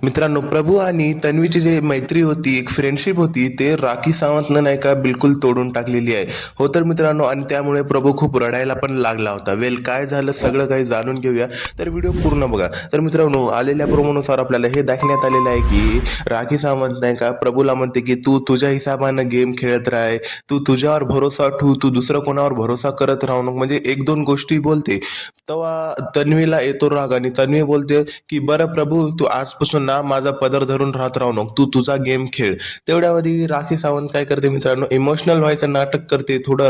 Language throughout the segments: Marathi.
मित्रांनो, प्रभू आणि तन्वीची जी मैत्री होती, एक फ्रेंडशिप होती, ते राखी सावंतनं नाही का बिलकुल तोडून टाकलेली आहे. हो तर मित्रांनो, आणि त्यामुळे प्रभू खूप रडायला पण लागला होता. काय झालं सगळं काही जाणून घेऊया, तर व्हिडिओ पूर्ण बघा. तर मित्रांनो, आलेल्या प्रोमोनुसार आपल्याला हे दाखवण्यात आलेलं आहे की राखी सावंत नाही का प्रभूला म्हणते की तू तुझ्या हिसाबानं गेम खेळत राह, तू तुझ्यावर भरोसा ठेव, तू दुसरं कोणावर भरोसा करत राहू नको, म्हणजे एक दोन गोष्टी बोलते. तेव्हा तन्वीला येतो राग आणि तन्वी बोलते की बरं प्रभू, तू आजपासून ना माझा पदर धरून राहू नको, तू तुझा गेम खेळ. तेवढ्यामध्ये राखी सावंत काय करते मित्रांनो, इमोशनल व्हायचं नाटक करते, थोडं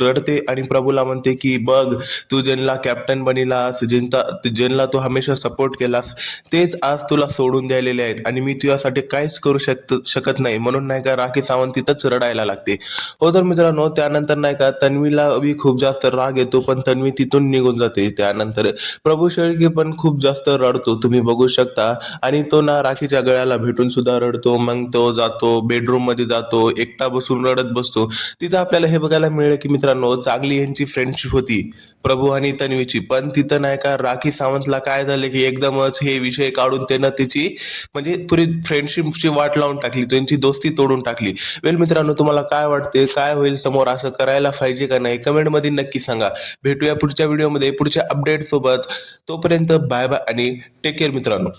रडते आणि प्रभूला म्हणते की बघ, तू ज्यांना कॅप्टन बनिलास, ज्यांना तू हमेशा सपोर्ट केलास, तेच आज तुला सोडून द्यायलेले आहेत आणि मी तुझ्यासाठी काहीच करू शकत नाही. म्हणून नाही का राखी सावंत तिथंच रडायला लागते. हो तर मित्रांनो, त्यानंतर नाही का तन्वीला बी खूप जास्त राग येतो, पण तन्वी तिथून निघून जाते. त्यानंतर प्रभू शेळके पण खूप जास्त रडतो, तुम्ही बघू शकता. आणि तो ना राखीच्या गळ्याला भेटून सुद्धा रडतो. मग तो जातो बेडरूम मध्ये, जातो एकटा बसून रडत बसतो. तिथं आपल्याला हे बघायला मिळेल की मित्रांनो, चांगली यांची फ्रेंडशिप होती प्रभू आणि तन्वीची, पण तिथं नाही का राखी सावंतला काय झालं की एकदमच हे विषय काढून त्यानं तिची म्हणजे पुरी फ्रेंडशिपची वाट लावून टाकली, त्यांची दोस्ती तोडून टाकली. मित्रांनो, तुम्हाला काय वाटते, काय होईल समोर, असं करायला पाहिजे का नाही, कमेंट मध्ये नक्की सांगा. भेटूया पुढच्या व्हिडिओमध्ये पुढच्या अपडेट सोबत. तोपर्यंत बाय बाय आणि टेक केअर मित्रांनो.